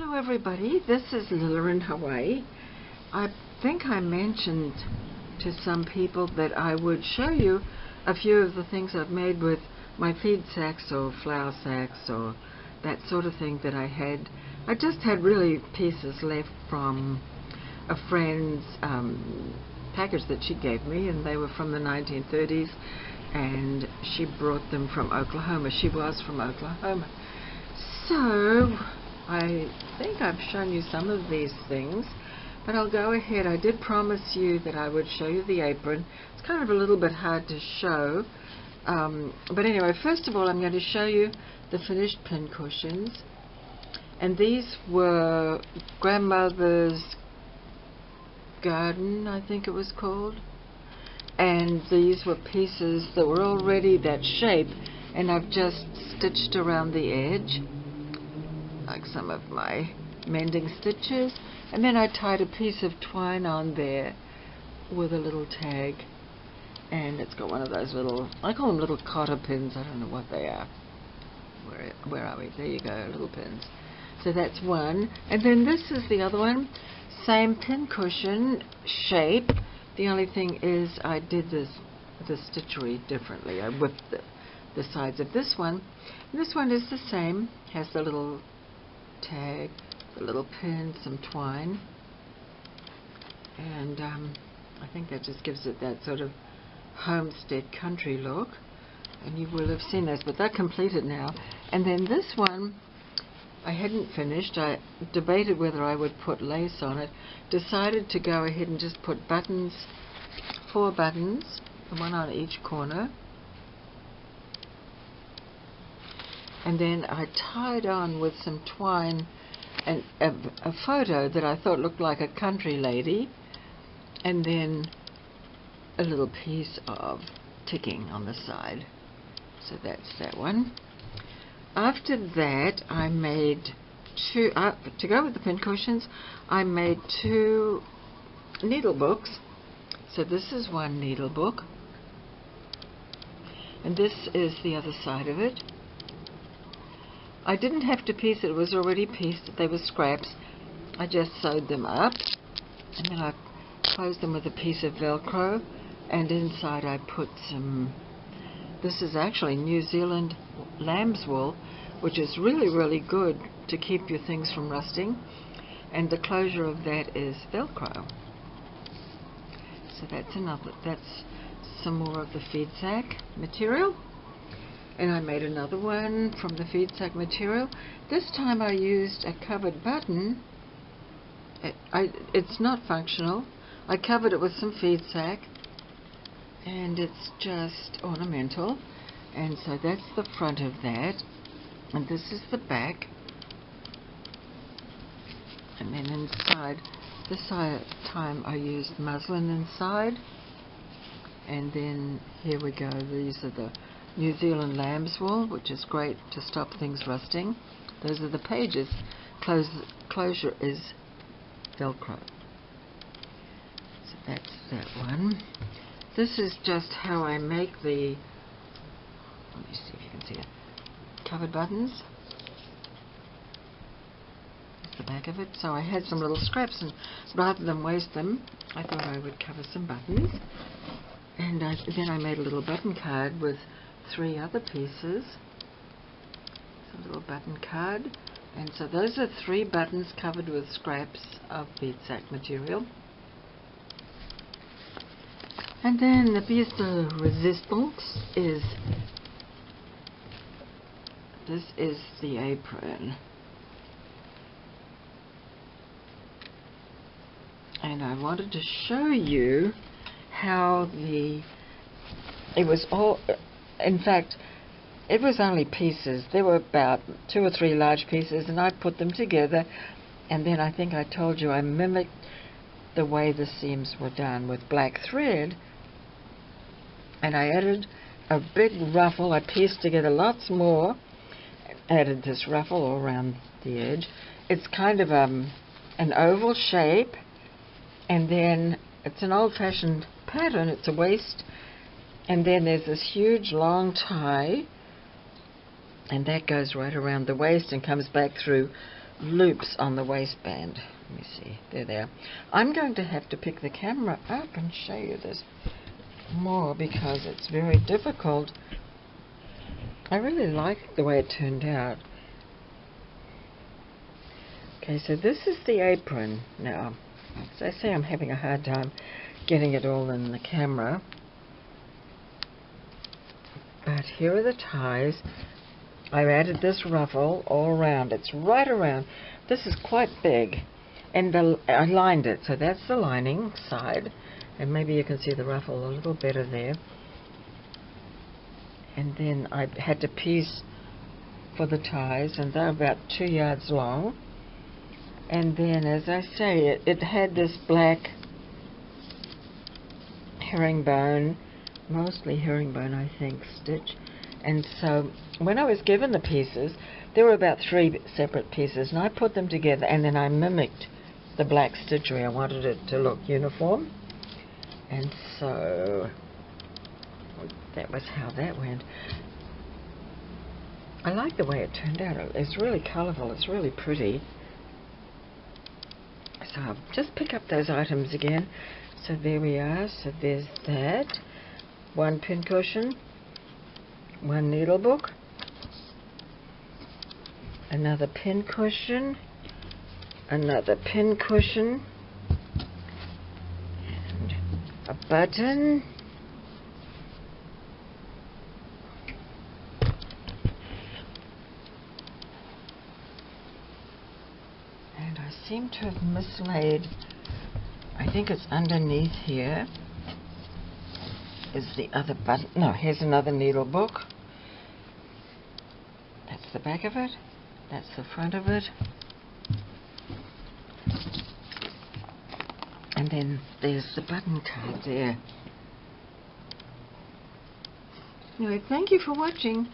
Hello everybody, this is Lila in Hawaii. I think I mentioned to some people that I would show you a few of the things I've made with my feed sacks or flour sacks or that sort of thing that I had. I just had really pieces left from a friend's package that she gave me, and they were from the 1930s, and she brought them from Oklahoma. She was from Oklahoma. So I think I've shown you some of these things, but I'll go ahead. I did promise you that I would show you the apron. It's kind of a little bit hard to show, but anyway, first of all I'm going to show you the finished pin cushions, and these were grandmother's garden, I think it was called, and these were pieces that were already that shape, and I've just stitched around the edge like some of my mending stitches, and then I tied a piece of twine on there with a little tag, and it's got one of those little, I call them little cotter pins, I don't know what they are. Where are we? There you go, little pins. So that's one, and then this is the other one, same pin cushion shape. The only thing is I did the stitchery differently. I whipped the sides of this one. And this one is the same, has the little tag, the little pin, some twine, and I think that just gives it that sort of homestead country look, and you will have seen those, but they're completed now. And then this one I hadn't finished. I debated whether I would put lace on it, decided to go ahead and just put buttons, 4 buttons, one on each corner, and then I tied on with some twine and a photo that I thought looked like a country lady, and then a little piece of ticking on the side. So that's that one. After that I made two, to go with the pin cushions, I made 2 needle books. So this is one needle book, and this is the other side of it. I didn't have to piece it, it was already pieced, they were scraps. I just sewed them up, and then I closed them with a piece of Velcro, and inside I put some, this is actually New Zealand lamb's wool, which is really good to keep your things from rusting, and the closure of that is Velcro. So that's some more of the feed sack material. And I made another one from the feed sack material. This time I used a covered button. It's not functional. I covered it with some feed sack, and it's just ornamental. And so that's the front of that, and this is the back. And then inside, this time I used muslin inside. And then here we go, these are the New Zealand lamb's wool, which is great to stop things rusting. Those are the pages. Closure is Velcro. So that's that one. This is just how I make the, let me see if you can see it, covered buttons. That's the back of it. So I had some little scraps, and rather than waste them, I thought I would cover some buttons. And then I made a little button card with 3 other pieces. It's a little button card, and so those are 3 buttons covered with scraps of feed sack material. And then the pièce de résistance is, this is the apron. And I wanted to show you how it was all, in fact, it was only pieces. There were about 2 or 3 large pieces, and I put them together, and then I think I told you I mimicked the way the seams were done with black thread, and I added a big ruffle. I pieced together lots more, added this ruffle all around the edge. It's kind of an oval shape, and then it's an old-fashioned pattern. It's a waist, and then there's this huge long tie, and that goes right around the waist and comes back through loops on the waistband. Let me see. There they are. I'm going to have to pick the camera up and show you this more because it's very difficult. I really like the way it turned out. Okay, so this is the apron now. As I say, I'm having a hard time getting it all in the camera. But here are the ties. I've added this ruffle all around. It's right around. This is quite big. And I lined it, so that's the lining side. And maybe you can see the ruffle a little better there. And then I had to piece for the ties, and they're about 2 yards long. And then, as I say, it had this black herringbone, mostly herringbone, I think, stitch. And so when I was given the pieces, there were about 3 separate pieces, and I put them together, and then I mimicked the black stitchery. I wanted it to look uniform. And so that was how that went. I like the way it turned out. It's really colourful. It's really pretty. So I'll just pick up those items again. So there we are. So there's that. 1 pincushion. 1 needle book. Another pincushion. Another pincushion. And a button. And I seem to have mislaid, I think it's underneath here, is the other button. No, here's another needle book. That's the back of it. That's the front of it. And then there's the button card there. Anyway, thank you for watching.